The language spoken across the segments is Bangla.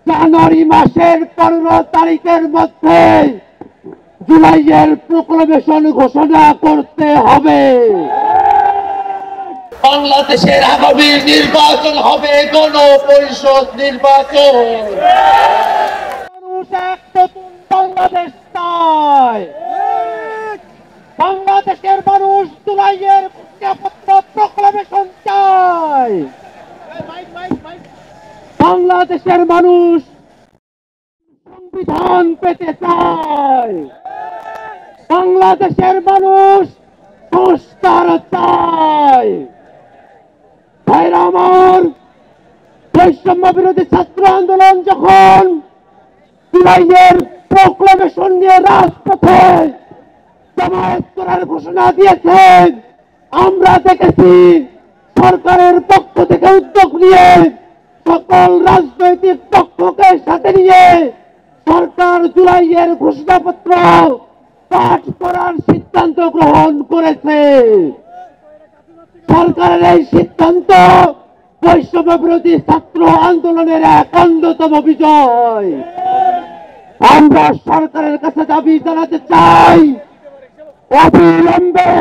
জানুয়ারি মাসের 15 তারিখের মধ্যে জুলাইয়ের প্রোক্লামেশন ঘোষণা করতে হবে। বাংলাদেশের আগামী নির্বাচন হবে গণপরিষদ নির্বাচন। মানুষ এক নতুন বাংলাদেশ চায়। বাংলাদেশের মানুষ জুলাইয়ের ঘোষণাপত্র প্রোক্লামেশন চায়। বাংলাদেশের মানুষ সংবিধান পেতে চায়। বাংলাদেশের মানুষ সংস্কার চায়। ভাইরা আমার, বৈষম্য বিরোধী ছাত্র আন্দোলন যখন জুলাইয়ের প্রোক্লামেশন নিয়ে রাজপথে জামায়াত করার ঘোষণা দিয়েছে, আমরা দেখেছি সরকারের পক্ষ থেকে উদ্যোগ নিয়ে সকল রাজনৈতিক পক্ষকে সাথে নিয়ে সরকার জুলাইয়ের ঘোষণাপত্র পাঠ করার সিদ্ধান্ত গ্রহণ করেছে। সরকারের এই সিদ্ধান্ত বৈষম্য বিরোধী ছাত্র আন্দোলনের এক অন্যতম বিজয়। আমরা সরকারের কাছে দাবি জানাতে চাই, অবিলম্বে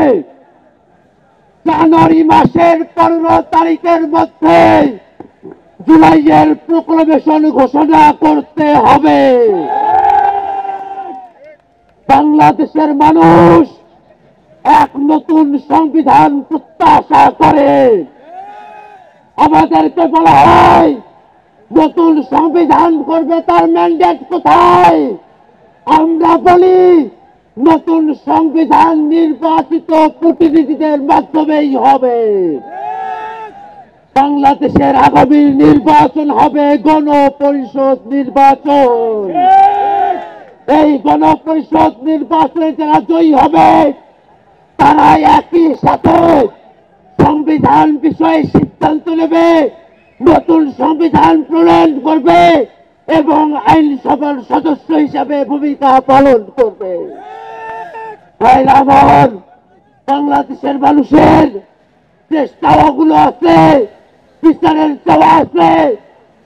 জানুয়ারি মাসের 15 তারিখের মধ্যে জুলাইয়ের প্রোক্লামেশন ঘোষণা করতে হবে। বাংলাদেশের মানুষ এক নতুন সংবিধান প্রত্যাশা করে। আমাদেরকে বলা হয় নতুন সংবিধান করবে, তার ম্যান্ডেট কোথায়? আমরা বলি নতুন সংবিধান নির্বাচিত প্রতিনিধিদের মাধ্যমেই হবে। বাংলাদেশের আগামী নির্বাচন হবে গণপরিষদ নির্বাচন। এই গণপরিষদ নির্বাচনে যারা জয়ী হবে তারা একই সাথে সংবিধান বিষয়ে সিদ্ধান্ত নেবে, নতুন সংবিধান প্রণয়ন করবে এবং আইনসভার সদস্য হিসাবে ভূমিকা পালন করবে। ভাইরা আমার, বাংলাদেশের মানুষের যে চাওয়াগুলো আছে, বিচারের চাওয়া আছে,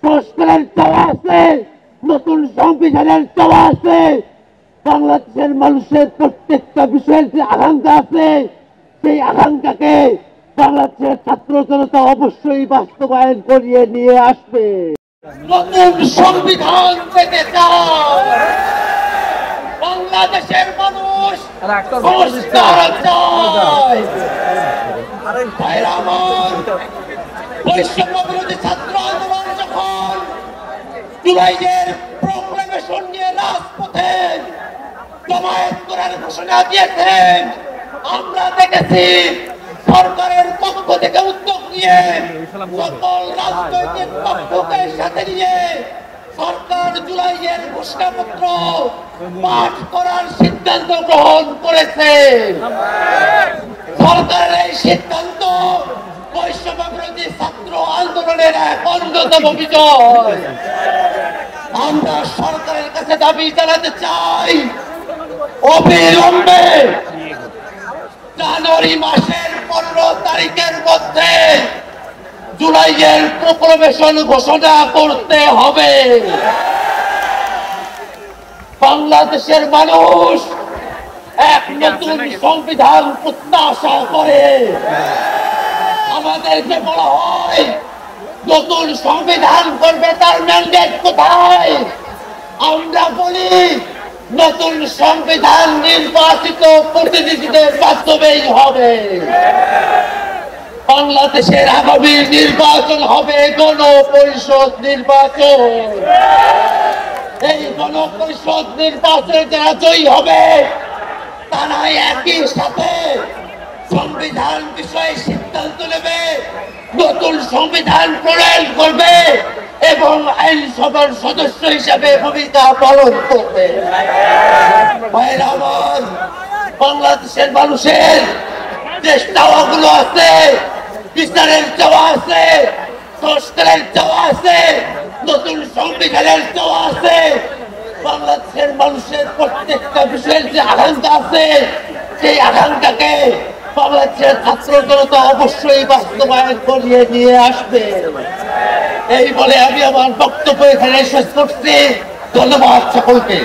সংস্কারের চাওয়া আছে, নতুন সংবিধানের চাওয়া আছে, বাংলাদেশের মানুষের প্রত্যেকটা বিষয়ের যে আকাঙ্ক্ষা আছে, সেই আকাঙ্ক্ষাকে বাংলাদেশের ছাত্র জনতা অবশ্যই বাস্তবায়ন করিয়ে নিয়ে আসবে। নতুন সংবিধান পেতে চায় বাংলাদেশের মানুষ, সংস্কার চায়। ভাইরা আমার, বৈষম্য বিরোধী ছাত্র আন্দোলন যখন জুলাইয়ের প্রোক্লামেশন নিয়ে রাজপথে জামায়াত করার ঘোষণা দিয়েছেন, আমরা দেখেছি সরকারের পক্ষ থেকে উদ্যোগ নিয়ে সকল রাজনৈতিক পক্ষকে সাথে নিয়ে সরকার জুলাইয়ের ঘোষণাপত্র পাঠ করার সিদ্ধান্ত গ্রহণ করেছে। সরকারের এই সিদ্ধান্ত বৈষম্য বিরোধী ছাত্র আন্দোলনের এক অন্যতম বিজয়। আমরা সরকারের কাছে দাবি জানাতে চাই, অবিলম্বে জানুয়ারি মাসের 15 তারিখের মধ্যে জুলাইয়ের প্রোক্লামেশন ঘোষণা করতে হবে। বাংলাদেশের মানুষ এক নতুন সংবিধান প্রত্যাশা করে। আমাদেরকে বলা হয় নতুন সংবিধান করবে, তার ম্যান্ডেট কোথায়? আমরা বলি নতুন সংবিধান নির্বাচিত প্রতিনিধিদের মাধ্যমেই হবে। বাংলাদেশের আগামী নির্বাচন হবে গণপরিষদ নির্বাচন। এই গণপরিষদ নির্বাচনে যারা জয়ী হবে তারা একই সাথে সংবিধান বিষয়ে সিদ্ধান্ত নেবে, নতুন সংবিধান প্রণয়ন করবে এবং আইনসভার সদস্য হিসাবে ভূমিকা পালন করবে। ভাইরা আমার, বাংলাদেশের মানুষের যে চাওয়াগুলো আছে, বিচারের চাওয়া আছে, সংস্কারের চাওয়া আছে, নতুন সংবিধানের চাওয়া আছে, বাংলাদেশের মানুষের প্রত্যেকটা বিষয়ের যে আকাঙ্ক্ষা আছে, সেই আকাঙ্ক্ষাকে বাংলাদেশের ছাত্র জনতা অবশ্যই বাস্তবায়ন করিয়ে নিয়ে আসবে। এই বলে আমি আমার বক্তব্য এখানে শেষ করছি। ধন্যবাদ সকলকে।